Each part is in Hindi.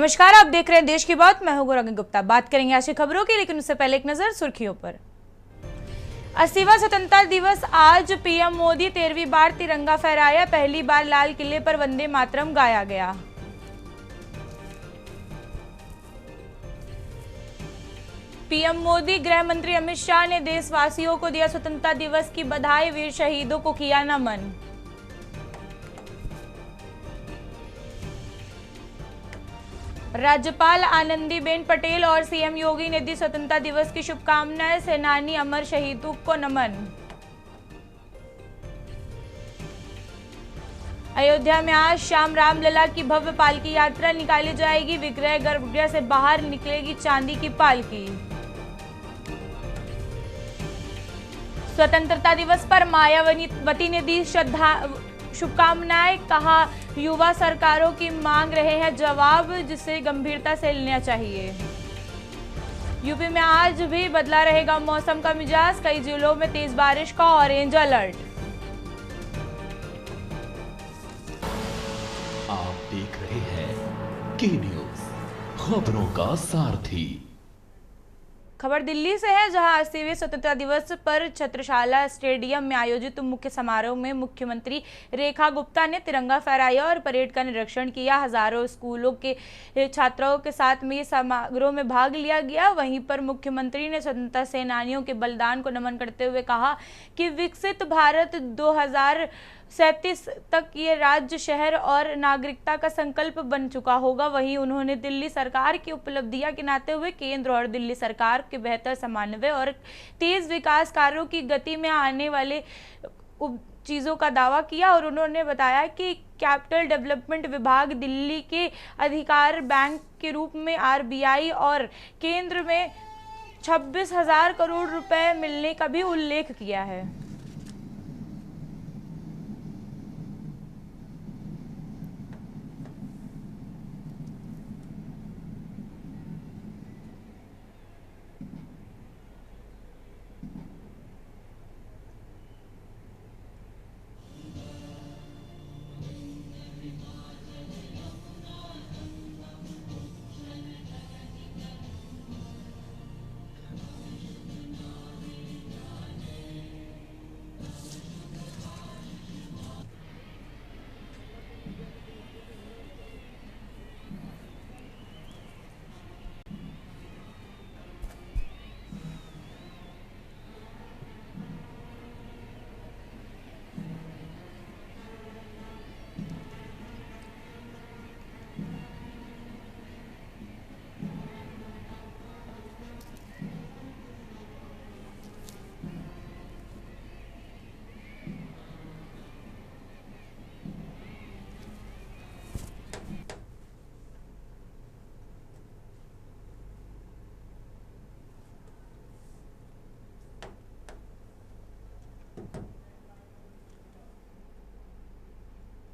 नमस्कार, आप देख रहे हैं देश की बात। मैं हूं गौरव गुप्ता। बात करेंगे ऐसी खबरों की, लेकिन उससे पहले एक नजर सुर्खियों पर। 80वां स्वतंत्रता दिवस आज। पीएम मोदी 13वीं बार तिरंगा फहराया। पहली बार लाल किले पर वंदे मातरम गाया गया। पीएम मोदी, गृह मंत्री अमित शाह ने देशवासियों को दिया स्वतंत्रता दिवस की बधाई। वीर शहीदों को किया नमन। राज्यपाल आनंदीबेन पटेल और सीएम योगी ने दी स्वतंत्रता दिवस की शुभकामनाएं। सेनानी अमर शहीदों को नमन। अयोध्या में आज शाम रामलला की भव्य पालकी यात्रा निकाली जाएगी। विग्रह गर्भगृह से बाहर निकलेगी चांदी की पालकी। स्वतंत्रता दिवस पर मायावती ने दी शुभकामनाएं। कहा, युवा सरकारों की मांग रहे हैं जवाब, जिसे गंभीरता से लेना चाहिए। यूपी में आज भी बदला रहेगा मौसम का मिजाज। कई जिलों में तेज बारिश का ऑरेंज अलर्ट। आप देख रहे हैं के न्यूज, खबरों का सारथी। खबर दिल्ली से है, जहां 80वें स्वतंत्रता दिवस पर छत्रशाला स्टेडियम में आयोजित मुख्य समारोह में मुख्यमंत्री रेखा गुप्ता ने तिरंगा फहराया और परेड का निरीक्षण किया। हजारों स्कूलों के छात्राओं के साथ में समारोह में भाग लिया गया। वहीं पर मुख्यमंत्री ने स्वतंत्रता सेनानियों के बलिदान को नमन करते हुए कहा कि विकसित भारत 2037 तक ये राज्य, शहर और नागरिकता का संकल्प बन चुका होगा। वहीं उन्होंने दिल्ली सरकार की उपलब्धियां गिनाते हुए केंद्र और दिल्ली सरकार के बेहतर समन्वय और तेज विकास कार्यों की गति में आने वाले चीज़ों का दावा किया। और उन्होंने बताया कि कैपिटल डेवलपमेंट विभाग, दिल्ली के अधिकार बैंक के रूप में आरबीआई और केंद्र में 26,000 करोड़ रुपए मिलने का भी उल्लेख किया है।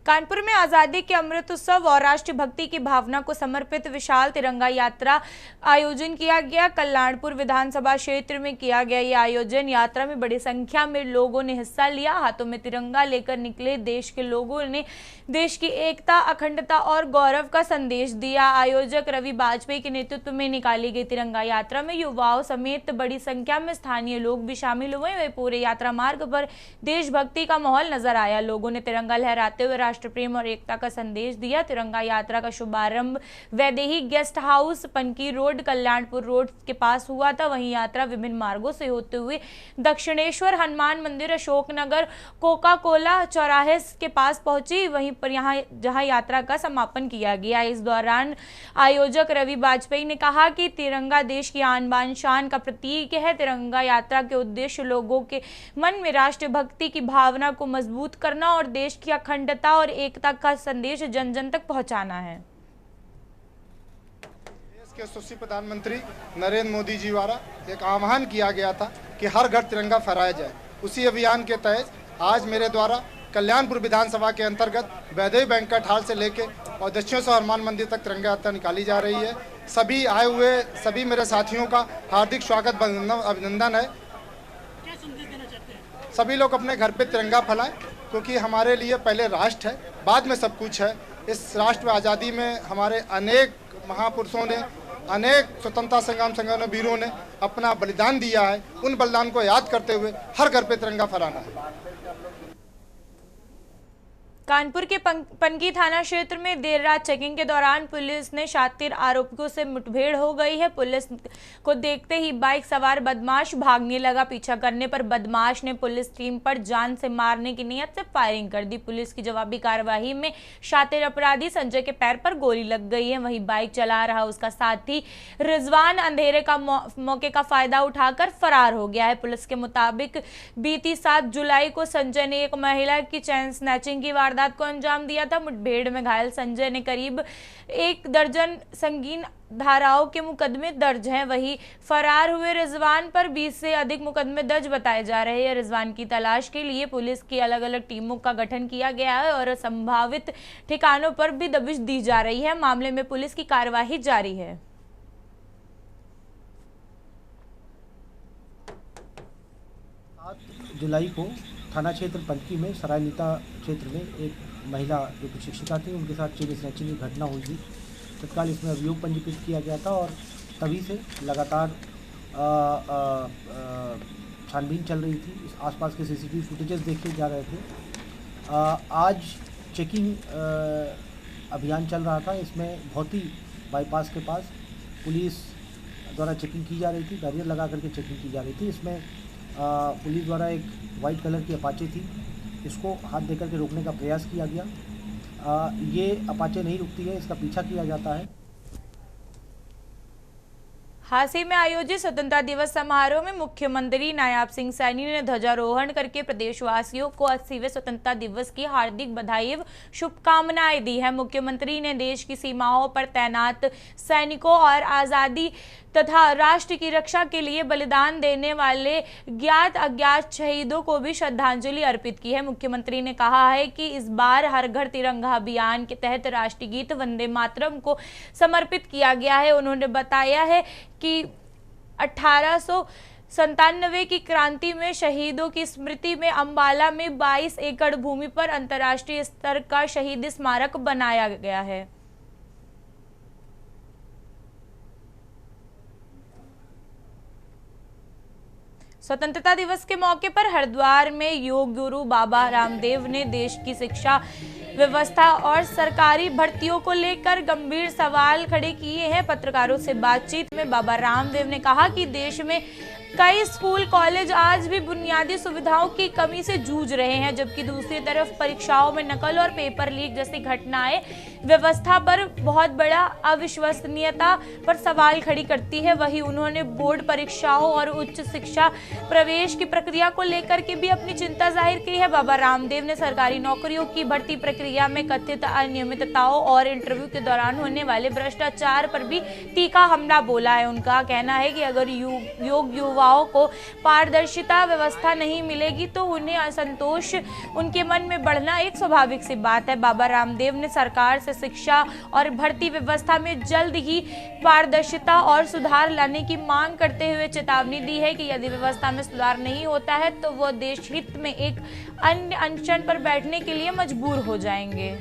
कानपुर में आजादी के अमृत उत्सव और राष्ट्रीय भक्ति की भावना को समर्पित विशाल तिरंगा यात्रा आयोजन किया गया। कल्याणपुर विधानसभा क्षेत्र में किया गया ये आयोजन। यात्रा में बड़ी संख्या में लोगों ने हिस्सा लिया। हाथों में तिरंगा लेकर निकले देश के लोगों ने देश की एकता, अखंडता और गौरव का संदेश दिया। आयोजक रवि वाजपेयी के नेतृत्व में निकाली गई तिरंगा यात्रा में युवाओं समेत बड़ी संख्या में स्थानीय लोग भी शामिल हुए। वे पूरे यात्रा मार्ग पर देशभक्ति का माहौल नजर आया। लोगों ने तिरंगा लहराते हुए राष्ट्र प्रेम और एकता का संदेश दिया। तिरंगा यात्रा का शुभारंभ Vaidehi guest house, Panki road, Kalyanpur road के पास हुआ था। वहीं यात्रा विभिन्न मार्गों से होते हुए दक्षिणेश्वर, हनुमान मंदिर, अशोक नगर, कोका कोला चौराहे के पास पहुंची। वहीं पर जहां यात्रा का समापन किया गया। इस दौरान आयोजक रवि वाजपेयी ने कहा कि तिरंगा देश की आन बान शान का प्रतीक है। तिरंगा यात्रा के उद्देश्य लोगों के मन में राष्ट्रीय भक्ति की भावना को मजबूत करना और देश की अखंडता और एकता का संदेश जन जन तक पहुंचाना है। देश के यशस्वी प्रधानमंत्री नरेंद्र मोदी जी द्वारा एक आह्वान किया गया था कि हर घर तिरंगा फहराया जाए। उसी अभियान के तहत आज मेरे द्वारा कल्याणपुर विधानसभा के अंतर्गत वैदेही बैंक्वेट हॉल से लेके और दक्षिणेश्वर हनुमान मंदिर तक तिरंगा यात्रा निकाली जा रही है। सभी आए हुए सभी मेरे साथियों का हार्दिक स्वागत, अभिनंदन है। सभी लोग अपने घर पे तिरंगा फहराएं, क्योंकि हमारे लिए पहले राष्ट्र है, बाद में सब कुछ है। इस राष्ट्र में आज़ादी में हमारे अनेक महापुरुषों ने, अनेक स्वतंत्रता संग्राम संग्राम वीरों ने अपना बलिदान दिया है। उन बलिदान को याद करते हुए हर घर पे तिरंगा फहराना है। कानपुर के पनकी थाना क्षेत्र में देर रात चेकिंग के दौरान पुलिस ने शातिर आरोपियों से मुठभेड़ हो गई है। पुलिस को देखते ही बाइक सवार बदमाश भागने लगा। पीछा करने पर बदमाश ने पुलिस टीम पर जान से मारने की नीयत से फायरिंग कर दी। पुलिस की जवाबी कार्रवाई में शातिर अपराधी संजय के पैर पर गोली लग गई है। वहीं बाइक चला रहा उसका साथी रिजवान अंधेरे का मौके का फायदा उठाकर फरार हो गया है। पुलिस के मुताबिक बीती 7 जुलाई को संजय ने एक महिला की चैन स्नैचिंग की वारदात को अंजाम दिया था। मुठभेड़ में घायल संजय ने करीब 1 दर्जन संगीन धाराओं के मुकदमे दर्ज हैं। वहीं फरार हुए रिजवान पर 20 से अधिक मुकदमे दर्ज बताए जा रहे हैं। रिजवान की तलाश के लिए पुलिस की अलग-अलग टीमों का गठन किया गया है और संभावित ठिकानों पर भी दबिश दी जा रही है। मामले में पुलिस की कार्यवाही जारी है। 7 जुलाई को थाना क्षेत्र पनकी में सरायनीता क्षेत्र में एक महिला जो कि शिक्षिका थी, उनके साथ चेन स्नैचिंग की घटना हुई थी। तत्काल इसमें अभियोग पंजीकृत किया गया था और तभी से लगातार छानबीन चल रही थी। इस आसपास के सीसीटीवी फुटेजेस देखे जा रहे थे। आज चेकिंग अभियान चल रहा था। इसमें भौती बाईपास के पास पुलिस द्वारा चेकिंग की जा रही थी, बैरियर लगा करके चेकिंग की जा रही थी। इसमें पुलिस द्वारा एक वाइट कलर की अपाचे थी, इसको हाथ देकर के रोकने का प्रयास किया गया। ये अपाचे नहीं रुकती है, इसका पीछा किया जाता है। हांसी में आयोजित स्वतंत्रता दिवस समारोह में मुख्यमंत्री नायाब सिंह सैनी ने ध्वजारोहण करके प्रदेशवासियों को 80वें स्वतंत्रता दिवस की हार्दिक बधाई एवं शुभकामनाएं दी है। मुख्यमंत्री ने देश की सीमाओं पर तैनात सैनिकों और आज़ादी तथा राष्ट्र की रक्षा के लिए बलिदान देने वाले ज्ञात अज्ञात शहीदों को भी श्रद्धांजलि अर्पित की है। मुख्यमंत्री ने कहा है कि इस बार हर घर तिरंगा अभियान के तहत राष्ट्रीय गीत वंदे मातरम को समर्पित किया गया है। उन्होंने बताया है कि 1897 की क्रांति में शहीदों की स्मृति में अंबाला में 22 एकड़ भूमि पर अंतर्राष्ट्रीय स्तर का शहीद स्मारक बनाया गया है। स्वतंत्रता दिवस के मौके पर हरिद्वार में योग गुरु बाबा रामदेव ने देश की शिक्षा व्यवस्था और सरकारी भर्तियों को लेकर गंभीर सवाल खड़े किए हैं। पत्रकारों से बातचीत में बाबा रामदेव ने कहा कि देश में कई स्कूल कॉलेज आज भी बुनियादी सुविधाओं की कमी से जूझ रहे हैं, जबकि दूसरी तरफ परीक्षाओं में नकल और पेपर लीक जैसी घटनाएं व्यवस्था पर बहुत बड़ा अविश्वसनीयता पर सवाल खड़ी करती है। वहीं उन्होंने बोर्ड परीक्षाओं और उच्च शिक्षा प्रवेश की प्रक्रिया को लेकर के भी अपनी चिंता जाहिर की है। बाबा रामदेव ने सरकारी नौकरियों की भर्ती प्रक्रिया में कथित अनियमितताओं और इंटरव्यू के दौरान होने वाले भ्रष्टाचार पर भी तीखा हमला बोला है। उनका कहना है कि अगर युवाओं को पारदर्शिता व्यवस्था नहीं मिलेगी तो उन्हें असंतोष उनके मन में बढ़ना एक स्वाभाविक सी बात है। बाबा रामदेव ने सरकार से शिक्षा और भर्ती व्यवस्था में जल्द ही पारदर्शिता और सुधार लाने की मांग करते हुए चेतावनी दी है कि यदि व्यवस्था में सुधार नहीं होता है तो वो देश हित में एक अन्य अनशन पर बैठने के लिए मजबूर हो जाएंगे।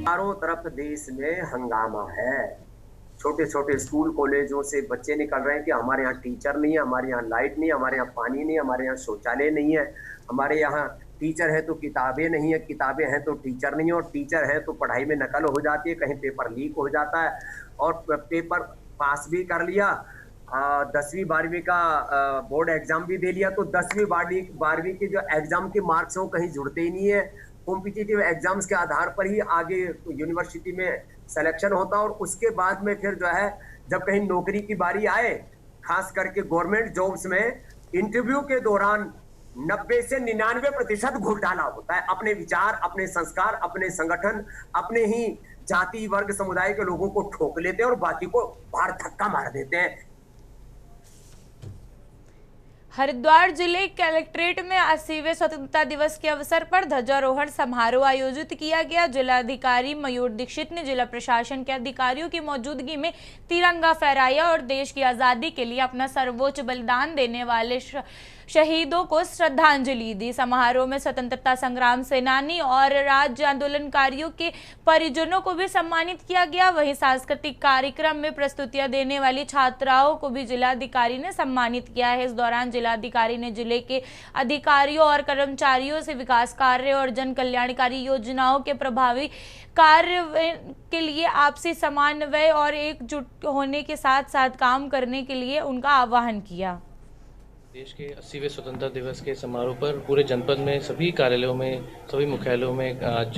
चारों तरफ देश में हंगामा है। छोटे छोटे स्कूल कॉलेजों से बच्चे निकल रहे हैं कि हमारे यहाँ टीचर नहीं है, हमारे यहाँ लाइट नहीं है, हमारे यहाँ पानी नहीं है, हमारे यहाँ शौचालय नहीं है, हमारे यहाँ टीचर है तो किताबें नहीं है, किताबें हैं तो टीचर नहीं है, और टीचर है तो पढ़ाई में नकल हो जाती है, कहीं पेपर लीक हो जाता है, और पेपर पास भी कर लिया, 10वीं 12वीं का बोर्ड एग्जाम भी दे लिया, तो 10वीं 12वीं के जो एग्जाम के मार्क्स हैं वो कहीं जुड़ते ही नहीं है। कॉम्पिटिटिव एग्जाम्स के आधार पर ही आगे यूनिवर्सिटी में सिलेक्शन होता है, और उसके बाद में फिर जो है जब कहीं नौकरी की बारी आए, खास करके गवर्नमेंट जॉब्स में इंटरव्यू के दौरान 90 से 99% घोटाला होता है। अपने विचार, अपने संस्कार, अपने संगठन, अपने ही जाति वर्ग समुदाय के लोगों को ठोक लेते हैं और बाकी को बाहर धक्का मार देते हैं। हरिद्वार जिले कलेक्ट्रेट में 80वें स्वतंत्रता दिवस के अवसर पर ध्वजारोहण समारोह आयोजित किया गया। जिलाधिकारी मयूर दीक्षित ने जिला प्रशासन के अधिकारियों की मौजूदगी में तिरंगा फहराया और देश की आज़ादी के लिए अपना सर्वोच्च बलिदान देने वाले शहीदों को श्रद्धांजलि दी। समारोह में स्वतंत्रता संग्राम सेनानी और राज्य आंदोलनकारियों के परिजनों को भी सम्मानित किया गया। वहीं सांस्कृतिक कार्यक्रम में प्रस्तुतियां देने वाली छात्राओं को भी जिलाधिकारी ने सम्मानित किया है। इस दौरान जिलाधिकारी ने जिले के अधिकारियों और कर्मचारियों से विकास कार्य और जन कल्याणकारी योजनाओं के प्रभावी कार्य के लिए आपसी समन्वय और एकजुट होने के साथ साथ काम करने के लिए उनका आह्वान किया। देश के 80वें स्वतंत्रता दिवस के समारोह पर पूरे जनपद में सभी कार्यालयों में, सभी मुख्यालयों में आज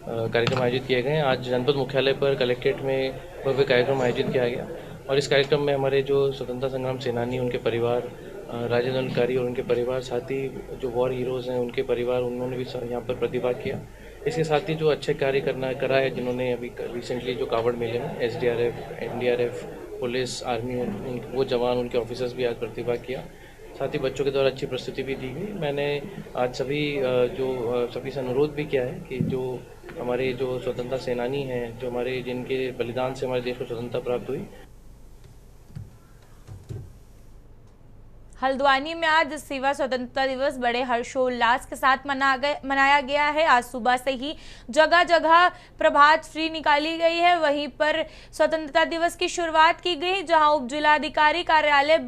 कार्यक्रम आयोजित किए गए। आज जनपद मुख्यालय पर कलेक्ट्रेट में भव्य कार्यक्रम आयोजित किया गया और इस कार्यक्रम में हमारे जो स्वतंत्रता संग्राम सेनानी, उनके परिवार, राज्य आंदोलनकारी और उनके परिवार, साथ ही जो वॉर हीरोज़ हैं उनके परिवार, उन्होंने भी यहाँ पर प्रतिभाग किया। इसके साथ ही जो अच्छे कार्य करा है, जिन्होंने अभी रिसेंटली जो कावड़ मेले में SDRF, NDRF, पुलिस, आर्मी, वो जवान, उनके ऑफिसर्स भी आज प्रतिभाग किया। साथ ही बच्चों के द्वारा अच्छी प्रस्तुति भी दी गई। मैंने आज सभी से अनुरोध भी किया है कि जो हमारे जो स्वतंत्रता सेनानी हैं, जो हमारे जिनके बलिदान से हमारे देश को स्वतंत्रता प्राप्त हुई। हल्द्वानी में आज 80वां स्वतंत्रता दिवस बड़े हर्षोल्लास के साथ मनाया गया है। आज सुबह से ही जगह जगह प्रभात फेरी निकाली गई है। वहीं पर स्वतंत्रता दिवस की शुरुआत की गई, जहां उप जिलाधिकारी कार्यालय,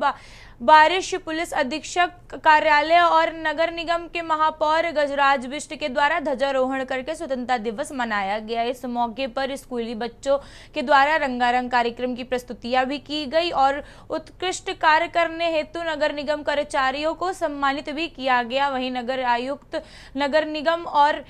बारिश पुलिस अधीक्षक कार्यालय और नगर निगम के महापौर गजराज बिष्ट के द्वारा ध्वजारोहण करके स्वतंत्रता दिवस मनाया गया। इस मौके पर स्कूली बच्चों के द्वारा रंगारंग कार्यक्रम की प्रस्तुतियां भी की गई और उत्कृष्ट कार्य करने हेतु नगर निगम कर्मचारियों को सम्मानित भी किया गया। वहीं नगर आयुक्त, नगर निगम और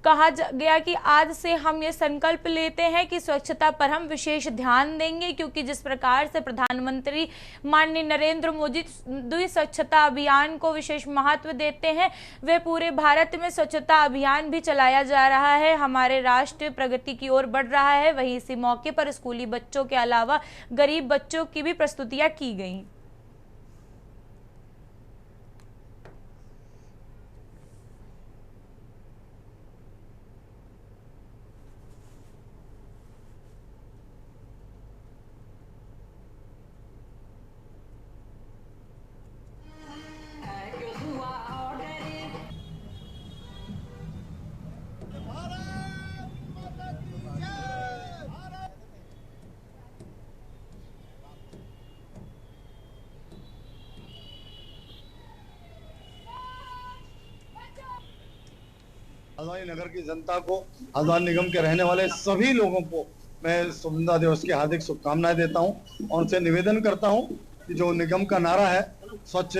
कहा गया कि आज से हम ये संकल्प लेते हैं कि स्वच्छता पर हम विशेष ध्यान देंगे, क्योंकि जिस प्रकार से प्रधानमंत्री माननीय नरेंद्र मोदी स्वच्छता अभियान को विशेष महत्व देते हैं, वे पूरे भारत में स्वच्छता अभियान भी चलाया जा रहा है। हमारे राष्ट्र प्रगति की ओर बढ़ रहा है। वहीं इसी मौके पर स्कूली बच्चों के अलावा गरीब बच्चों की भी प्रस्तुतियां की गई। हल्द्वानी नगर की जनता को, हल्द्वानी निगम के रहने वाले सभी लोगों को मैं स्वतंत्रता दिवस की हार्दिक शुभकामनाएं देता हूं और उनसे निवेदन करता हूं कि जो निगम का नारा है स्वच्छ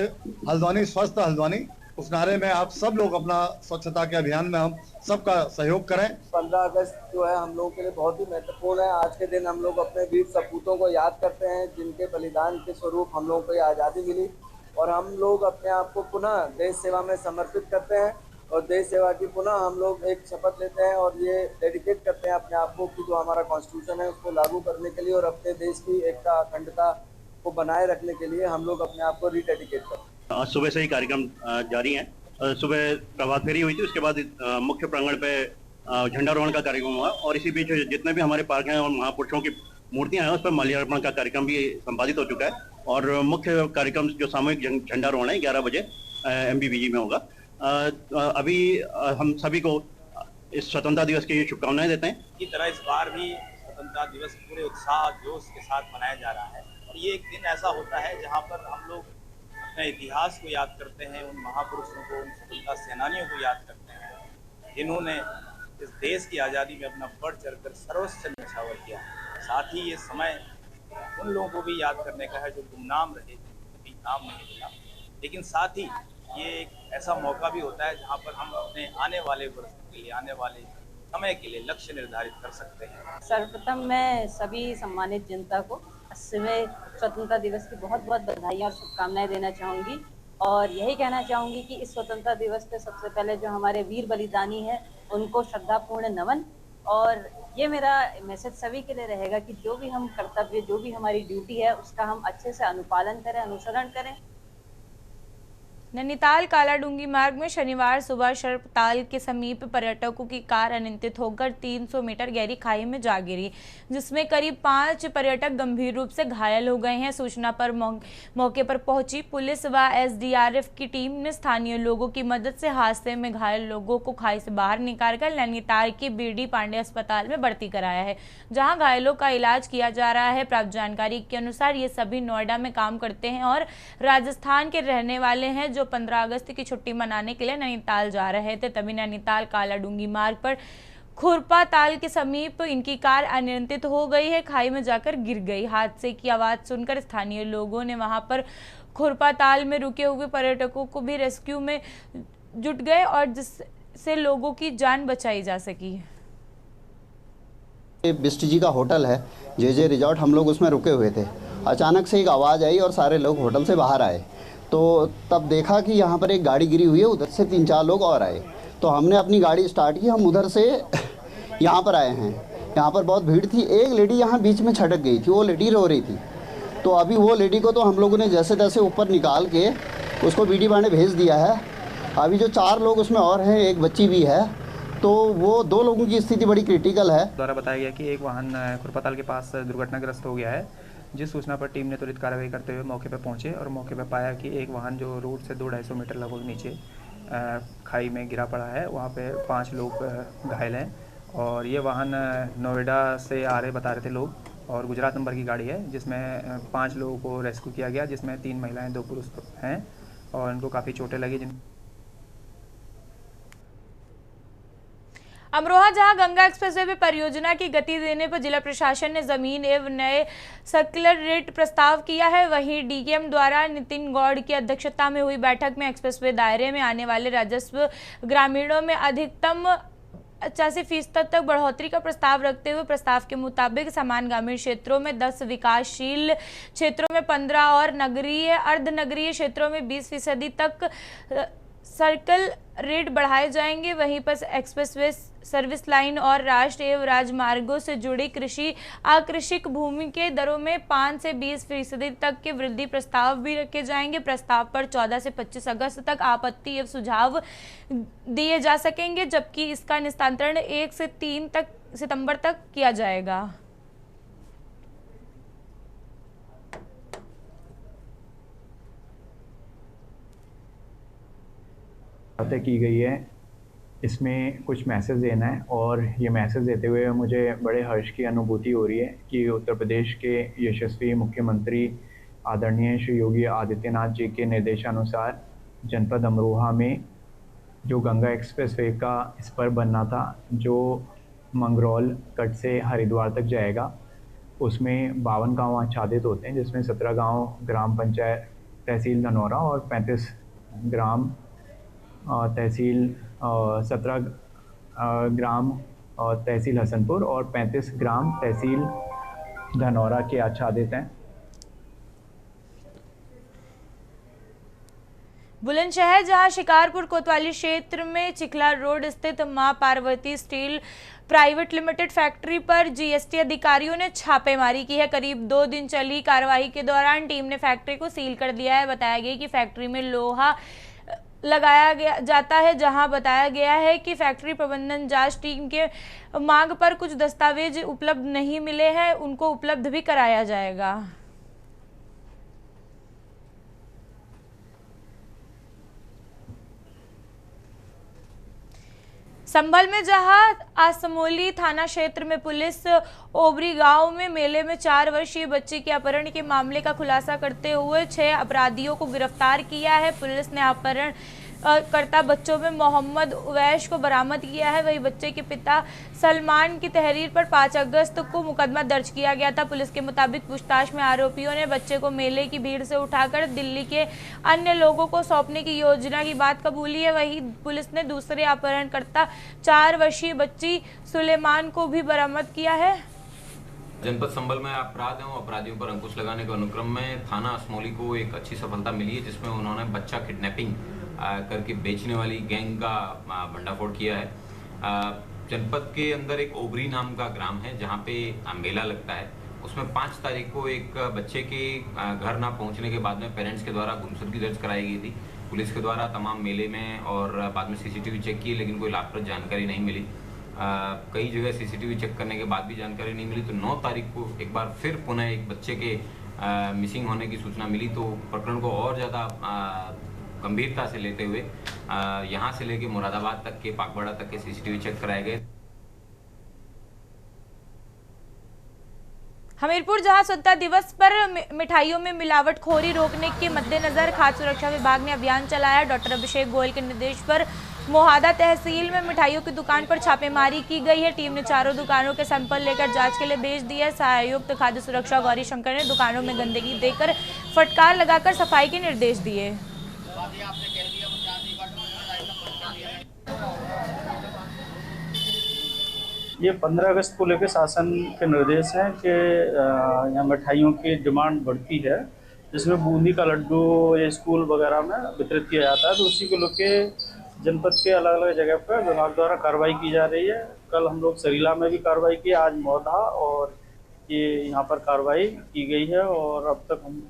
हल्द्वानी स्वस्थ हल्द्वानी, उस नारे में आप सब लोग अपना स्वच्छता के अभियान में हम सबका सहयोग करें। 15 अगस्त जो है हम लोगों के लिए बहुत ही महत्वपूर्ण है। आज के दिन हम लोग अपने वीर सपूतों को याद करते हैं, जिनके बलिदान के स्वरूप हम लोगों को ये आज़ादी मिली, और हम लोग अपने आप को पुनः देश सेवा में समर्पित करते हैं और देश सेवा की पुनः हम लोग एक शपथ लेते हैं और ये डेडिकेट करते हैं अपने आप को कि जो हमारा कॉन्स्टिट्यूशन है उसको लागू करने के लिए और अपने देश की एकता अखंडता को बनाए रखने के लिए हम लोग अपने आप को रीडेडिकेट करते हैं। आज सुबह से ही कार्यक्रम जारी है। सुबह प्रभात फेरी हुई थी, उसके बाद मुख्य प्रांगण पे झंडारोहण का कार्यक्रम हुआ और इसी बीच जितने भी हमारे पार्क हैं और महापुरुषों की मूर्तियां हैं उस पर माल्यार्पण का कार्यक्रम भी संपादित हो चुका है और मुख्य कार्यक्रम जो सामूहिक झंडारोहण है 11 बजे MBBG में होगा। अभी हम सभी को इस स्वतंत्रता दिवस की शुभकामनाएं देते हैं। की तरह इस बार भी स्वतंत्रता दिवस पूरे उत्साह जोश के साथ मनाया जा रहा है और ये एक दिन ऐसा होता है जहां पर हम लोग अपने इतिहास को याद करते हैं, उन महापुरुषों को, उन स्वतंत्रता सेनानियों को याद करते हैं जिन्होंने इस देश की आज़ादी में अपना बढ़ चढ़कर सर्वस्व न्यौछावर किया। साथ ही ये समय उन लोगों को भी याद करने का है जो गुमनाम रहे, कभी नाम नहीं मिला। लेकिन साथ ही ये एक ऐसा मौका भी होता है जहाँ पर हम अपने आने वाले वर्षों के लिए, आने वाले समय के लिए लक्ष्य निर्धारित कर सकते हैं। सर्वप्रथम मैं सभी सम्मानित जनता को 80वें स्वतंत्रता दिवस की बहुत बहुत बधाई और शुभकामनाएं देना चाहूँगी और यही कहना चाहूँगी कि इस स्वतंत्रता दिवस पे सबसे पहले जो हमारे वीर बलिदानी है उनको श्रद्धापूर्ण नमन। और ये मेरा मैसेज सभी के लिए रहेगा कि जो भी हम कर्तव्य, जो भी हमारी ड्यूटी है उसका हम अच्छे से अनुपालन करें, अनुसरण करें। नैनीताल कालाडूंगी मार्ग में शनिवार सुबह सर्पताल के समीप पर्यटकों की कार अनियंत्रित होकर 300 मीटर गहरी खाई में जा गिरी, जिसमें करीब 5 पर्यटक गंभीर रूप से घायल हो गए हैं। सूचना पर मौके पर पहुंची पुलिस व एसडीआरएफ की टीम ने स्थानीय लोगों की मदद से हादसे में घायल लोगों को खाई से बाहर निकालकर नैनीताल के बीडी पांडे अस्पताल में भर्ती कराया है, जहाँ घायलों का इलाज किया जा रहा है। प्राप्त जानकारी के अनुसार ये सभी नोएडा में काम करते हैं और राजस्थान के रहने वाले हैं, जो 15 अगस्त की छुट्टी मनाने के लिए नैनीताल जा रहे थे। तभी नैनीताल कालाडूंगी मार्ग पर खुरपा ताल के समीप इनकी कार अनियंत्रित हो गई है, खाई में जाकर गिर गई। हादसे की आवाज सुनकर स्थानीय लोगों ने वहां पर खुरपा ताल में रुके हुए पर्यटकों को भी रेस्क्यू में जुट गए और जिससे लोगों की जान बचाई जा सकी। बिस्ट जी का होटल है जे रिजॉर्ट, हम लोग उसमें रुके हुए थे। अचानक से एक आवाज़ आई और सारे लोग होटल से बाहर आए, तो तब देखा कि यहाँ पर एक गाड़ी गिरी हुई है। उधर से 3-4 लोग और आए, तो हमने अपनी गाड़ी स्टार्ट की, हम उधर से यहाँ पर आए हैं। यहाँ पर बहुत भीड़ थी, एक लेडी यहाँ बीच में छटक गई थी, वो लेडी रो रही थी। तो अभी वो लेडी को तो हम लोगों ने जैसे तैसे ऊपर निकाल के उसको बीडी पांडे भेज दिया है। अभी जो 4 लोग उसमें और हैं, एक बच्ची भी है, तो वो 2 लोगों की स्थिति बड़ी क्रिटिकल है। द्वारा बताया गया कि एक वाहन खुरपाताल के पास दुर्घटनाग्रस्त हो गया है, जिस सूचना पर टीम ने त्वरित कार्रवाई करते हुए मौके पर पहुंचे और मौके पर पाया कि एक वाहन जो रोड से 200-250 मीटर लगभग नीचे खाई में गिरा पड़ा है। वहां पे 5 लोग घायल हैं और ये वाहन नोएडा से आ रहे बता रहे थे लोग, और गुजरात नंबर की गाड़ी है, जिसमें 5 लोगों को रेस्क्यू किया गया, जिसमें 3 महिलाएं 2 पुरुष हैं और उनको काफ़ी चोटें लगी। अमरोहा जहां गंगा एक्सप्रेसवे में परियोजना की गति देने पर जिला प्रशासन ने जमीन एवं नए सर्कुलर रेट प्रस्ताव किया है, वहीं डीएम द्वारा नितिन गौड़ की अध्यक्षता में हुई बैठक में एक्सप्रेसवे दायरे में आने वाले राजस्व ग्रामीणों में अधिकतम 85% तक बढ़ोतरी का प्रस्ताव रखते हुए प्रस्ताव के मुताबिक समान ग्रामीण क्षेत्रों में 10, विकासशील क्षेत्रों में 15 और नगरीय अर्धनगरीय क्षेत्रों में 20% तक सर्कल रेट बढ़ाए जाएंगे। वहीं पर एक्सप्रेसवे, सर्विस लाइन और राष्ट्रीय एवं राजमार्गों से जुड़ी कृषि आकृषिक भूमि के दरों में 5 से 20% तक के वृद्धि प्रस्ताव भी रखे जाएंगे। प्रस्ताव पर 14 से 25 अगस्त तक आपत्ति एवं सुझाव दिए जा सकेंगे, जबकि इसका निस्तारण 1 से 3 सितंबर तक किया जाएगा। बातें की गई है, इसमें कुछ मैसेज देना है और ये मैसेज देते हुए मुझे बड़े हर्ष की अनुभूति हो रही है कि उत्तर प्रदेश के यशस्वी मुख्यमंत्री आदरणीय श्री योगी आदित्यनाथ जी के निर्देशानुसार जनपद अमरोहा में जो गंगा एक्सप्रेसवे का स्पर बनना था, जो मंगरौल कट से हरिद्वार तक जाएगा, उसमें 52 गाँव आच्छादित होते हैं, जिसमें 17 गाँव ग्राम पंचायत तहसील धनौरा और 35 ग्राम तहसील 17 ग्राम तहसील हसनपुर और 35 ग्राम तहसील धनौरा के आच्छादित हैं। बुलंदशहर जहां शिकारपुर कोतवाली क्षेत्र में चिखला रोड स्थित मां Parvati steel private limited factory पर जीएसटी अधिकारियों ने छापेमारी की है। करीब 2 दिन चली कार्रवाई के दौरान टीम ने फैक्ट्री को सील कर दिया है। बताया गया कि फैक्ट्री में लोहा लगाया जाता है, जहां बताया गया है कि फैक्ट्री प्रबंधन जांच टीम के मांग पर कुछ दस्तावेज उपलब्ध नहीं मिले हैं, उनको उपलब्ध भी कराया जाएगा। संभल में जहां आसमोली थाना क्षेत्र में पुलिस ओबरी गांव में मेले में 4 वर्षीय बच्ची के अपहरण के मामले का खुलासा करते हुए 6 अपराधियों को गिरफ्तार किया है। पुलिस ने अपहरण करता बच्चों में मोहम्मद उवैश को बरामद किया है। वही बच्चे के पिता सलमान की तहरीर पर 5 अगस्त को मुकदमा दर्ज किया गया था। पुलिस के मुताबिक पूछताछ में आरोपियों ने बच्चे को मेले की भीड़ से उठाकर दिल्ली के अन्य लोगों को सौंपने की योजना की बात कबूली है। वही पुलिस ने दूसरे अपहरणकर्ता 4 वर्षीय बच्ची सुलेमान को भी बरामद किया है। जनपद संभल में अपराध एवं अपराधियों पर अंकुश लगाने के अनुक्रम में थाना असमोली को एक अच्छी सफलता मिली है, जिसमें उन्होंने बच्चा किडनैपिंग करके बेचने वाली गैंग का भंडाफोड़ किया है। जनपद के अंदर एक ओबरी नाम का ग्राम है जहां पे मेला लगता है। उसमें 5 तारीख को एक बच्चे के घर ना पहुंचने के बाद में पेरेंट्स के द्वारा गुमशुदगी दर्ज कराई गई थी। पुलिस के द्वारा तमाम मेले में और बाद में सीसीटीवी चेक किए, लेकिन कोई लाभप्रद जानकारी नहीं मिली। कई जगह सीसीटीवी चेक करने के बाद भी जानकारी नहीं मिली। तो 9 तारीख को एक बार फिर पुनः एक बच्चे के मिसिंग होने की सूचना मिली। तो प्रकरण को और ज़्यादा गंभीरता से लेते हुए यहाँ से लेके मुरादाबाद तक के, पाकवाड़ा तक के सीसीटीवी चेक कराए गए। हमीरपुर जहां स्वतंत्रता दिवस पर मिठाइयों में मिलावटखोरी रोकने के मद्देनजर खाद्य सुरक्षा विभाग ने अभियान चलाया। डॉक्टर अभिषेक गोयल के निर्देश पर मोहादा तहसील में मिठाइयों की दुकान पर छापेमारी की गई है। टीम ने चारों दुकानों के सैंपल लेकर जांच के लिए भेज दिए। सहायुक्त खाद्य सुरक्षा गौरी शंकर ने दुकानों में गंदगी देकर फटकार लगाकर सफाई के निर्देश दिए। ये 15 अगस्त को लेकर शासन के निर्देश हैं कि यहाँ मिठाइयों की डिमांड बढ़ती है, जिसमें बूंदी का लड्डू ये स्कूल वगैरह में वितरित किया जाता है। तो उसी को लेकर जनपद के अलग अलग जगह पर विभाग द्वारा कार्रवाई की जा रही है। कल हम लोग सरीला में भी कार्रवाई की, आज मौधा और ये यहाँ पर कार्रवाई की गई है। और अब तक हम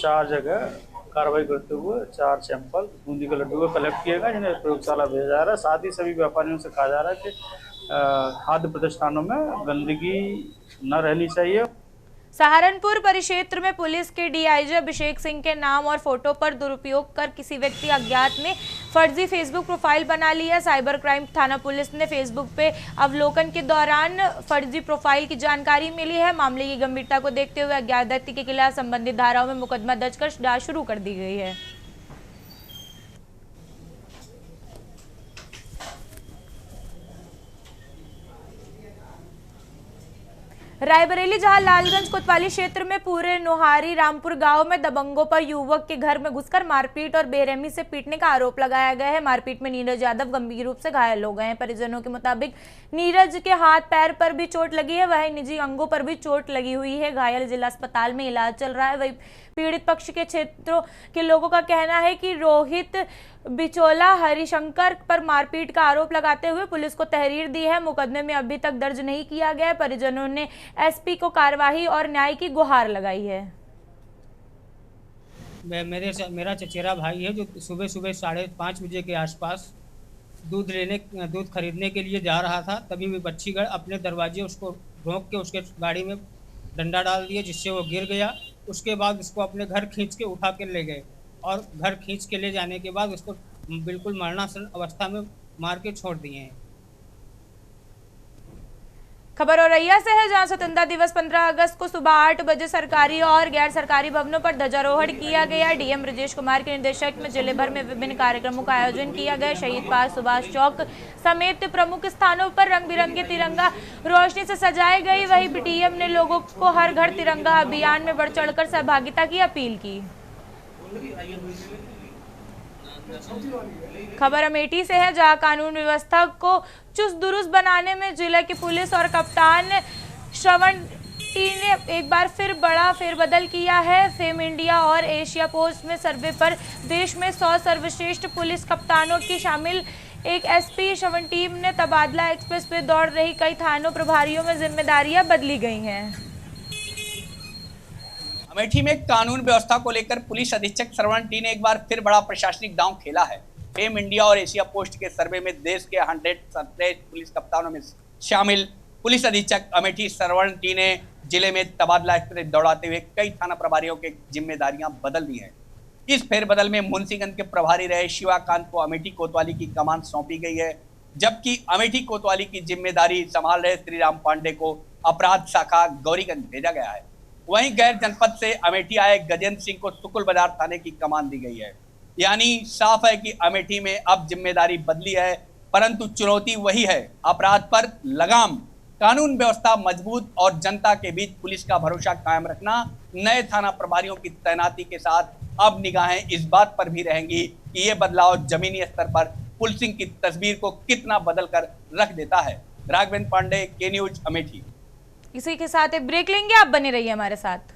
4 जगह कार्रवाई करते हुए 4 सैंपल बूंदी के लड्डू को कलेक्ट किए गए, जिन्हें प्रयोगशाला भेजा जा रहा है। साथ ही सभी व्यापारियों से कहा जा रहा है कि खाद्य प्रतिष्ठानों में गंदगी न रहनी चाहिए। सहारनपुर परिक्षेत्र में पुलिस के डीआईजी अभिषेक सिंह के नाम और फोटो पर दुरुपयोग कर किसी व्यक्ति अज्ञात ने फर्जी फेसबुक प्रोफाइल बना लिया। साइबर क्राइम थाना पुलिस ने फेसबुक पे अवलोकन के दौरान फर्जी प्रोफाइल की जानकारी मिली है। मामले की गंभीरता को देखते हुए अज्ञात व्यक्ति के खिलाफ संबंधित धाराओं में मुकदमा दर्ज कर जांच शुरू कर दी गई है। रायबरेली जहां लालगंज कोतवाली क्षेत्र में पूरे नोहारी रामपुर गांव में दबंगों पर युवक के घर में घुसकर मारपीट और बेरहमी से पीटने का आरोप लगाया गया है। मारपीट में नीरज यादव गंभीर रूप से घायल हो गए हैं। परिजनों के मुताबिक नीरज के हाथ पैर पर भी चोट लगी है, वहीं निजी अंगों पर भी चोट लगी हुई है। घायल जिला अस्पताल में इलाज चल रहा है। वहीं पीड़ित पक्ष के क्षेत्रों के लोगों का कहना है कि रोहित बिचौला हरिशंकर पर मारपीट का आरोप लगाते हुए पुलिस को तहरीर दी है। मुकदमे में अभी तक दर्ज नहीं किया गया। परिजनों ने एसपी को कार्रवाई और न्याय की गुहार लगाई है। मेरा चचेरा भाई है जो सुबह 5:30 बजे के आसपास दूध खरीदने के लिए जा रहा था। तभी बच्चीगढ़ अपने दरवाजे उसको रोक के उसके गाड़ी में डंडा डाल दिया, जिससे वो गिर गया। उसके बाद उसको अपने घर खींच के उठा के ले गए और घर खींच के ले जाने के बाद उसको बिल्कुल मरणासन अवस्था में मार के छोड़ दिए हैं। खबर औरैया से है, जहां स्वतंत्रता दिवस 15 अगस्त को सुबह 8 बजे सरकारी और गैर सरकारी भवनों पर ध्वजारोहण किया गया। डीएम ब्रजेश कुमार के निर्देशक में जिले भर में विभिन्न कार्यक्रमों का आयोजन किया गया। शहीद पार्क, सुभाष चौक समेत प्रमुख स्थानों पर रंग बिरंगे तिरंगा रोशनी से सजाए गई। वहीं डीएम ने लोगों को हर घर तिरंगा अभियान में बढ़ चढ़कर सहभागिता की अपील की। खबर अमेठी से है, जहां कानून व्यवस्था को चुस्त दुरुस्त बनाने में जिले की पुलिस और कप्तान श्रवण टी ने एक बार फिर बड़ा फेरबदल किया है। फेम इंडिया और एशिया पोस्ट में सर्वे पर देश में 100 सर्वश्रेष्ठ पुलिस कप्तानों की शामिल एक एसपी श्रवण टीम ने तबादला एक्सप्रेस पे दौड़ रही कई थानों प्रभारियों में जिम्मेदारियां बदली गई हैं। अमेठी में कानून व्यवस्था को लेकर पुलिस अधीक्षक श्रवण टी ने एक बार फिर बड़ा प्रशासनिक दांव खेला है। फेम इंडिया और एशिया पोस्ट के सर्वे में देश के 100 सर्वश्रेष्ठ पुलिस कप्तानों में शामिल पुलिस अधीक्षक अमेठी श्रवण टी ने जिले में तबादला एक्सप्रेस दौड़ाते हुए कई थाना प्रभारियों की जिम्मेदारियां बदल दी हैं। इस फेरबदल में मुंशीगंज के प्रभारी रहे शिवाकांत को अमेठी कोतवाली की कमान सौंपी गई है। जबकि अमेठी कोतवाली की जिम्मेदारी संभाल रहे श्रीराम पांडे को अपराध शाखा गौरीगंज भेजा गया है। वहीं गैर जनपद से अमेठी आए गजेंद्र सिंह को सुकुल बाजार थाने की कमान दी गई है। यानी साफ है कि अमेठी में अब जिम्मेदारी बदली है, परंतु चुनौती वही है, अपराध पर लगाम, कानून व्यवस्था मजबूत और जनता के बीच पुलिस का भरोसा कायम रखना। नए थाना प्रभारियों की तैनाती के साथ अब निगाहें इस बात पर भी रहेंगी कि ये बदलाव जमीनी स्तर पर पुलिसिंग की तस्वीर को कितना बदल कर रख देता है। राघवेंद्र पांडे, के न्यूज, अमेठी। इसी के साथ एक ब्रेक लेंगे, आप बने रहिए हमारे साथ।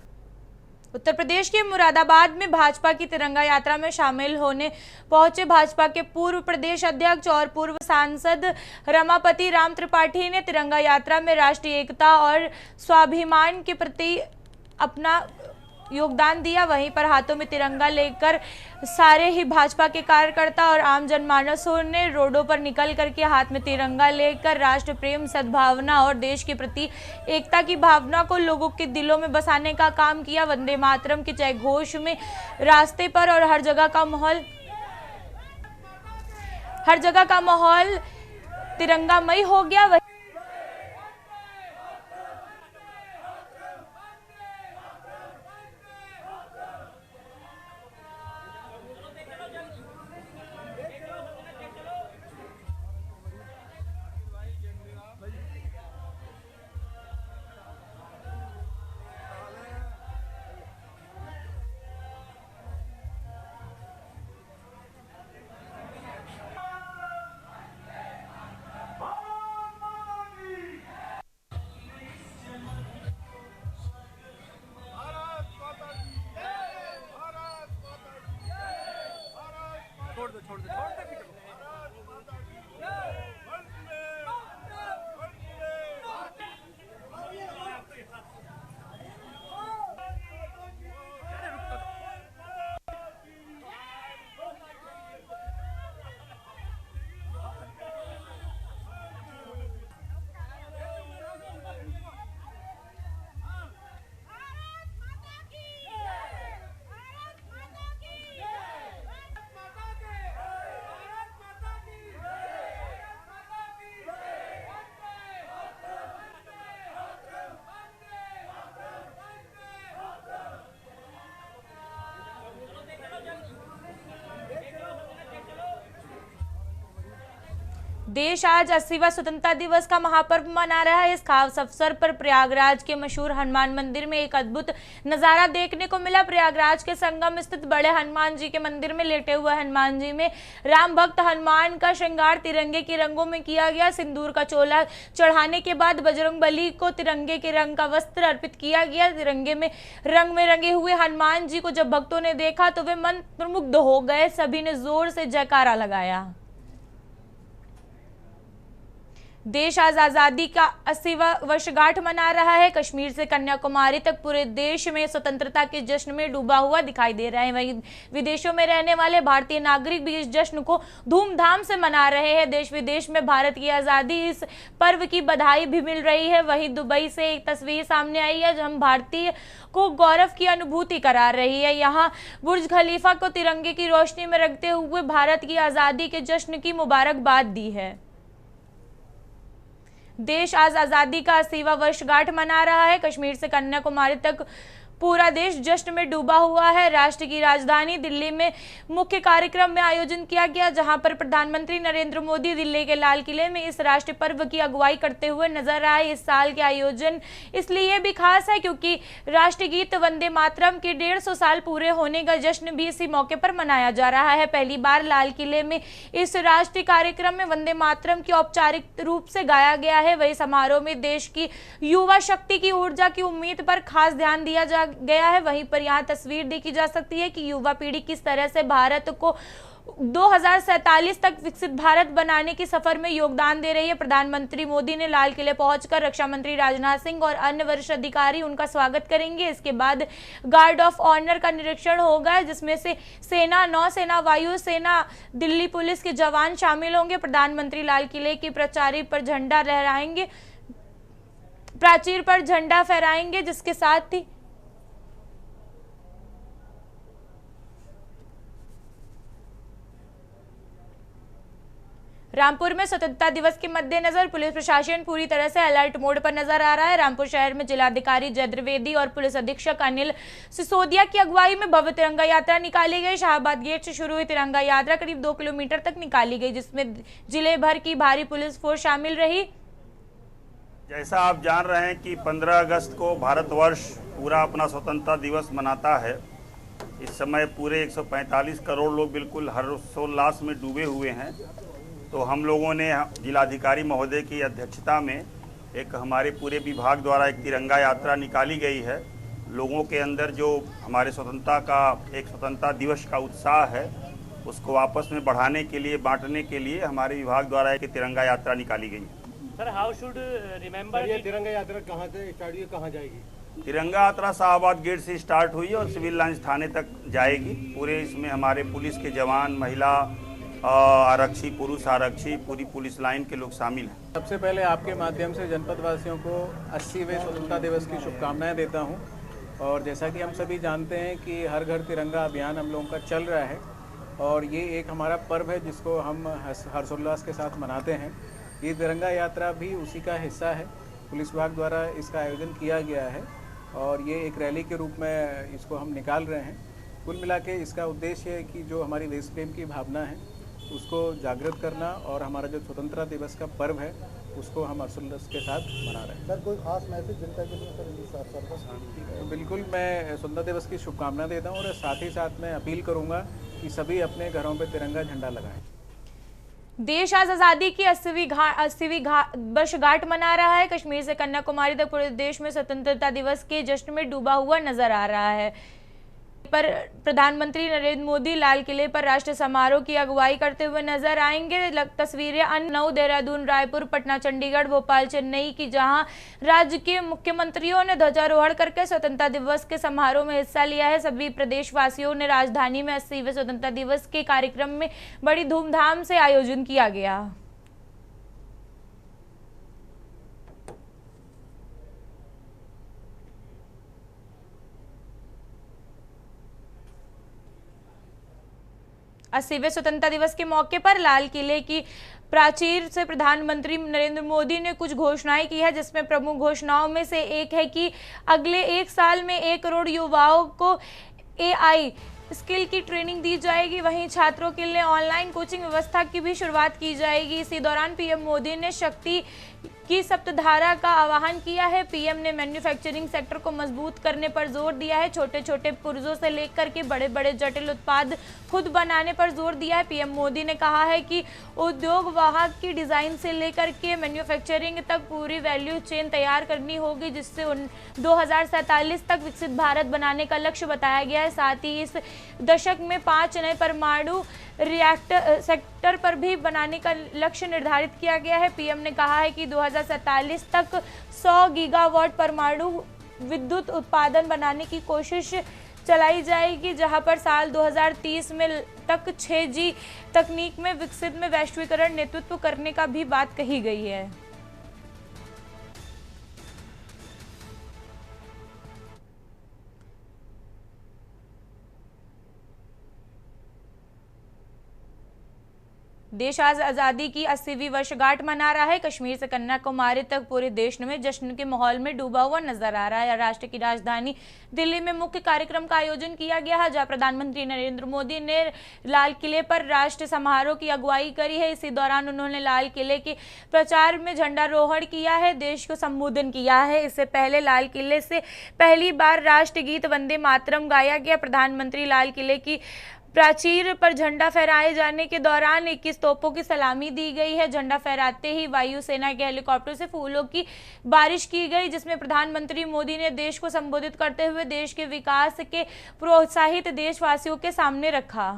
उत्तर प्रदेश के मुरादाबाद में भाजपा की तिरंगा यात्रा में शामिल होने पहुंचे भाजपा के पूर्व प्रदेश अध्यक्ष और पूर्व सांसद रमापति राम त्रिपाठी ने तिरंगा यात्रा में राष्ट्रीय एकता और स्वाभिमान के प्रति अपना योगदान दिया। वहीं पर हाथों में तिरंगा लेकर सारे ही भाजपा के कार्यकर्ता और आम जनमानसों ने रोडों पर निकल करके हाथ में तिरंगा लेकर राष्ट्र प्रेम, सद्भावना और देश के प्रति एकता की भावना को लोगों के दिलों में बसाने का काम किया। वंदे मातरम के जय घोष में रास्ते पर और हर जगह का माहौल तिरंगामय हो गया। देश आज 80वां स्वतंत्रता दिवस का महापर्व मना रहा है। इस खास अवसर पर प्रयागराज के मशहूर हनुमान मंदिर में एक अद्भुत नजारा देखने को मिला। प्रयागराज के संगम स्थित बड़े हनुमान जी के मंदिर में लेटे हुए हनुमान जी में राम भक्त हनुमान का श्रृंगार तिरंगे के रंगों में किया गया। सिंदूर का चोला चढ़ाने के बाद बजरंगबली को तिरंगे के रंग का वस्त्र अर्पित किया गया। तिरंगे में रंगे हुए हनुमान जी को जब भक्तों ने देखा तो वे मंत्रमुग्ध हो गए। सभी ने जोर से जयकारा लगाया। देश आज आजादी का 80वां वर्षगांठ मना रहा है। कश्मीर से कन्याकुमारी तक पूरे देश में स्वतंत्रता के जश्न में डूबा हुआ दिखाई दे रहा है। वहीं विदेशों में रहने वाले भारतीय नागरिक भी इस जश्न को धूमधाम से मना रहे हैं। देश विदेश में भारत की आजादी इस पर्व की बधाई भी मिल रही है। वहीं दुबई से एक तस्वीर सामने आई है जो हम भारतीय को गौरव की अनुभूति करा रही है। यहाँ बुर्ज खलीफा को तिरंगे की रोशनी में रखते हुए भारत की आजादी के जश्न की मुबारकबाद दी है। देश आज आजादी का 80वां वर्षगांठ मना रहा है। कश्मीर से कन्याकुमारी तक पूरा देश जश्न में डूबा हुआ है। राष्ट्र की राजधानी दिल्ली में मुख्य कार्यक्रम में आयोजन किया गया, जहां पर प्रधानमंत्री नरेंद्र मोदी दिल्ली के लाल किले में इस राष्ट्रीय पर्व की अगुवाई करते हुए नजर आए। इस साल के आयोजन इसलिए भी खास है क्योंकि राष्ट्रीय गीत वंदे मातरम के 150 साल पूरे होने का जश्न भी इसी मौके पर मनाया जा रहा है। पहली बार लाल किले में इस राष्ट्रीय कार्यक्रम में वंदे मातरम की औपचारिक रूप से गाया गया है। वही समारोह में देश की युवा शक्ति की ऊर्जा की उम्मीद पर खास ध्यान दिया गया है। वहीं पर यहां तस्वीर देखी जा सकती है कि युवा पीढ़ी किस तरह से भारत को 2047 तक विकसित भारत बनाने के सफर में योगदान दे रही है। प्रधानमंत्री मोदी ने लाल किले पहुंचकर रक्षा मंत्री राजनाथ सिंह और अन्य वरिष्ठ अधिकारी उनका स्वागत करेंगे। इसके बाद गार्ड ऑफ ऑनर का निरीक्षण होगा, जिसमें से सेना, नौसेना, वायुसेना, दिल्ली पुलिस के जवान शामिल होंगे। प्रधानमंत्री लाल किले की प्राचीर पर झंडा फहराएंगे, जिसके साथ ही रामपुर में स्वतंत्रता दिवस के मद्देनजर पुलिस प्रशासन पूरी तरह से अलर्ट मोड पर नजर आ रहा है। रामपुर शहर में जिलाधिकारी जय द्विवेदी और पुलिस अधीक्षक अनिल सिसोदिया की अगुवाई में भव्य तिरंगा यात्रा निकाली गई। शाहबाद गेट से शुरू हुई तिरंगा यात्रा करीब 2 किलोमीटर तक निकाली गई, जिसमें जिले भर की भारी पुलिस फोर्स शामिल रही। जैसा आप जान रहे हैं कि 15 अगस्त को भारतवर्ष पूरा अपना स्वतंत्रता दिवस मनाता है। इस समय पूरे 145 करोड़ लोग बिल्कुल हर्षोल्लास में डूबे हुए हैं। तो हम लोगों ने जिलाधिकारी महोदय की अध्यक्षता में एक हमारे पूरे विभाग द्वारा एक तिरंगा यात्रा निकाली गई है। लोगों के अंदर जो हमारे स्वतंत्रता दिवस का उत्साह है उसको आपस में बढ़ाने के लिए, बांटने के लिए हमारे विभाग द्वारा एक तिरंगा यात्रा निकाली गई है। सर, हाउ शुड रिमेंबर ये तिरंगा यात्रा कहाँ से स्टार्ट हुई, कहाँ जाएगी? तिरंगा यात्रा शाहबाद गेट से स्टार्ट हुई और सिविल लाइंस थाने तक जाएगी। पूरे इसमें हमारे पुलिस के जवान, महिला आरक्षी, पुरुष आरक्षी, पूरी पुलिस लाइन के लोग शामिल हैं। सबसे पहले आपके माध्यम से जनपद वासियों को 80वें स्वतंत्रता दिवस की शुभकामनाएं देता हूं। और जैसा कि हम सभी जानते हैं कि हर घर तिरंगा अभियान हम लोगों का चल रहा है और ये एक हमारा पर्व है जिसको हम हर्षोल्लास के साथ मनाते हैं। ये तिरंगा यात्रा भी उसी का हिस्सा है। पुलिस विभाग द्वारा इसका आयोजन किया गया है और ये एक रैली के रूप में इसको हम निकाल रहे हैं। कुल मिला के इसका उद्देश्य है कि जो हमारी देश प्रेम की भावना है उसको जागृत करना और हमारा जो स्वतंत्रता दिवस का पर्व है उसको हम हर्षोल्लास के साथ मना रहे हैं। सर, कोई खास मैसेज जनता के लिए सर? बिल्कुल, मैं स्वतंत्रता दिवस की शुभकामना देता हूँ और साथ ही साथ मैं अपील करूँगा कि सभी अपने घरों पर तिरंगा झंडा लगाएं। देश आज आज़ादी की 80वीं वर्षगांठ मना रहा है। कश्मीर से कन्याकुमारी तक पूरे देश में स्वतंत्रता दिवस के जश्न में डूबा हुआ नजर आ रहा है। पर प्रधानमंत्री नरेंद्र मोदी लाल किले पर राष्ट्रीय समारोह की अगुवाई करते हुए नजर आएंगे। तस्वीरें अन्य देहरादून, रायपुर, पटना, चंडीगढ़, भोपाल, चेन्नई की, जहां राज्य के मुख्यमंत्रियों ने ध्वजारोहण करके स्वतंत्रता दिवस के समारोह में हिस्सा लिया है। सभी प्रदेशवासियों ने राजधानी में 80वें स्वतंत्रता दिवस के कार्यक्रम में बड़ी धूमधाम से आयोजन किया गया। अस्सीवें स्वतंत्रता दिवस के मौके पर लाल किले की प्राचीर से प्रधानमंत्री नरेंद्र मोदी ने कुछ घोषणाएं की है, जिसमें प्रमुख घोषणाओं में से एक है कि अगले 1 साल में 1 करोड़ युवाओं को AI स्किल की ट्रेनिंग दी जाएगी। वहीं छात्रों के लिए ऑनलाइन कोचिंग व्यवस्था की भी शुरुआत की जाएगी। इसी दौरान पीएम मोदी ने शक्ति की सप्तधारा का आह्वान किया है। पीएम ने मैन्युफैक्चरिंग सेक्टर को मजबूत करने पर जोर दिया है। छोटे छोटे पुर्जों से लेकर के बड़े बड़े जटिल उत्पाद खुद बनाने पर जोर दिया है। पीएम मोदी ने कहा है कि उद्योग वाहक की डिजाइन से लेकर के मैन्युफैक्चरिंग तक पूरी वैल्यू चेन तैयार करनी होगी, जिससे 2047 तक विकसित भारत बनाने का लक्ष्य बताया गया है। साथ ही इस दशक में 5 नए परमाणु रिएक्टर सेक्टर पर भी बनाने का लक्ष्य निर्धारित किया गया है। पीएम ने कहा है कि 2047 तक 100 गीगावाट परमाणु विद्युत उत्पादन बनाने की कोशिश चलाई जाएगी, जहां पर साल 2030 में तक 6G तकनीक में विकसित में वैश्वीकरण नेतृत्व करने का भी बात कही गई है। देश आज आज़ादी की 80वीं वर्षगांठ मना रहा है। कश्मीर से कन्याकुमारी तक पूरे देश में जश्न के माहौल में डूबा हुआ नजर आ रहा है। राष्ट्र की राजधानी दिल्ली में मुख्य कार्यक्रम का आयोजन किया गया है, जहां प्रधानमंत्री नरेंद्र मोदी ने लाल किले पर राष्ट्रीय समारोह की अगुवाई करी है। इसी दौरान उन्होंने लाल किले के प्रचार में झंडारोहण किया है, देश को संबोधन किया है। इससे पहले लाल किले से पहली बार राष्ट्रगीत वंदे मातरम गाया गया। प्रधानमंत्री लाल किले की प्राचीर पर झंडा फहराए जाने के दौरान 21 तोपों की सलामी दी गई है। झंडा फहराते ही वायुसेना के हेलीकॉप्टर से फूलों की बारिश की गई, जिसमें प्रधानमंत्री मोदी ने देश को संबोधित करते हुए देश के विकास के प्रोत्साहित देशवासियों के सामने रखा।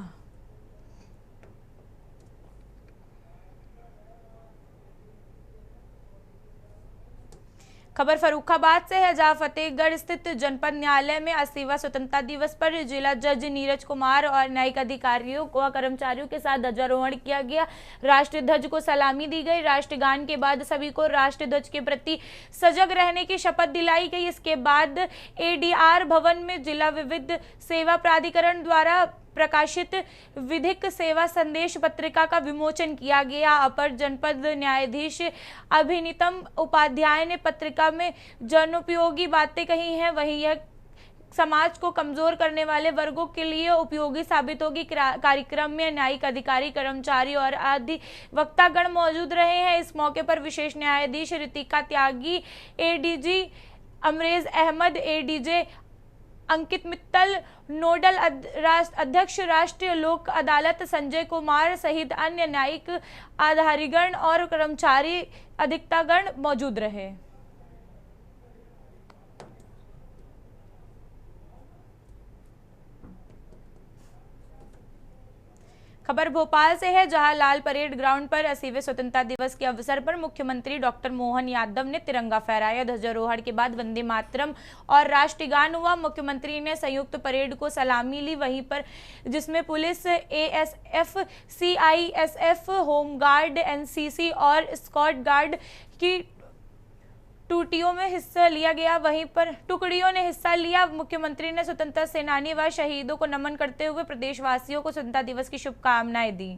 खबर फर्रुखाबाद से है, जहां फतेहगढ़ स्थित जनपद न्यायालय में 80वां स्वतंत्रता दिवस पर जिला जज नीरज कुमार और न्यायिक अधिकारियों व कर्मचारियों के साथ ध्वजारोहण किया गया। राष्ट्रीय ध्वज को सलामी दी गई। राष्ट्रगान के बाद सभी को राष्ट्रीय ध्वज के प्रति सजग रहने की शपथ दिलाई गई। इसके बाद ADR भवन में जिला विविध सेवा प्राधिकरण द्वारा प्रकाशित विधिक सेवा संदेश पत्रिका का विमोचन किया गया। अपर जनपद न्यायाधीश अभिनीतम उपाध्याय ने पत्रिका में जनोपयोगी बातें कही हैं। वहीं यह समाज को कमजोर करने वाले वर्गों के लिए उपयोगी साबित होगी। कार्यक्रम में न्यायिक अधिकारी, कर्मचारी और अधिवक्तागण मौजूद रहे हैं। इस मौके पर विशेष न्यायाधीश रितिका त्यागी, एडीजी अमरेज अहमद, एडीजे अंकित मित्तल, नोडल अध्यक्ष राष्ट्रीय लोक अदालत संजय कुमार सहित अन्य न्यायिक अधिकारीगण और कर्मचारी अधिवक्तागण मौजूद रहे। खबर भोपाल से है, जहां लाल परेड ग्राउंड पर 80वें स्वतंत्रता दिवस के अवसर पर मुख्यमंत्री डॉक्टर मोहन यादव ने तिरंगा फहराया। ध्वजारोहण के बाद वंदे मातरम और राष्ट्रगान हुआ। मुख्यमंत्री ने संयुक्त परेड को सलामी ली, वहीं पर जिसमें police, ASF, CISF, home guard, NCC और स्कॉट गार्ड की टुकड़ियों में हिस्सा लिया गया। वहीं पर टुकड़ियों ने हिस्सा लिया। मुख्यमंत्री ने स्वतंत्रता सेनानी व शहीदों को नमन करते हुए प्रदेशवासियों को स्वतंत्रता दिवस की शुभकामनाएं दी।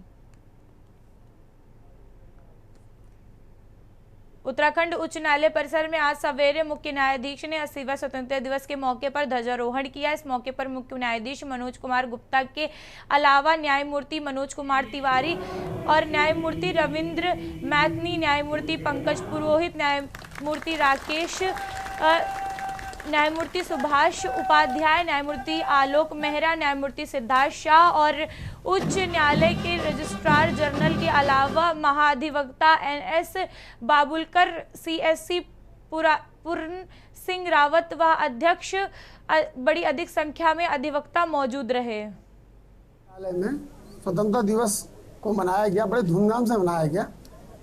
उत्तराखंड उच्च न्यायालय परिसर में आज सवेरे मुख्य न्यायाधीश ने 80वें स्वतंत्रता दिवस के मौके पर ध्वजारोहण किया। इस मौके पर मुख्य न्यायाधीश मनोज कुमार गुप्ता के अलावा न्यायमूर्ति मनोज कुमार तिवारी और न्यायमूर्ति रविंद्र मैथनी, न्यायमूर्ति पंकज पुरोहित, न्यायमूर्ति राकेश, न्यायमूर्ति सुभाष उपाध्याय, न्यायमूर्ति आलोक मेहरा, न्यायमूर्ति सिद्धार्थ शाह और उच्च न्यायालय के रजिस्ट्रार जनरल के अलावा महाधिवक्ता एनएस बाबुलकर, सीएससी पूर्ण सिंह रावत व अध्यक्ष बड़ी अधिक संख्या में अधिवक्ता मौजूद रहे। न्यायालय में स्वतंत्रता दिवस को मनाया गया, बड़े धूमधाम से मनाया गया,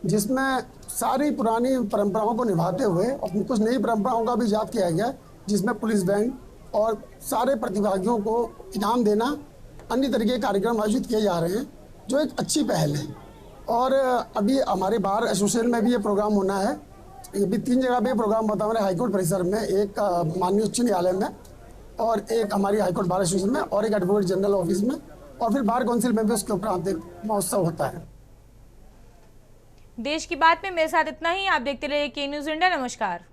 जिसमें सारी पुरानी परंपराओं को निभाते हुए और कुछ नई परंपराओं का भी इजाद किया गया, जिसमें पुलिस बैंड और सारे प्रतिभागियों को इनाम देना, अन्य तरीके के कार्यक्रम आयोजित किए जा रहे हैं, जो एक अच्छी पहल है। और अभी हमारे बार एसोसिएशन में भी ये प्रोग्राम होना है। ये भी 3 जगह पे प्रोग्राम होता है, हमारे हाईकोर्ट परिसर में, एक माननीय उच्च न्यायालय में और एक हमारी हाईकोर्ट बार एसोसिएशन में और एक एडवोकेट जनरल ऑफिस में और फिर बार काउंसिल में भी उसके उपरांत महोत्सव होता है। देश की बात में मेरे साथ इतना ही। आप देखते रहिए के न्यूज़ इंडिया। नमस्कार।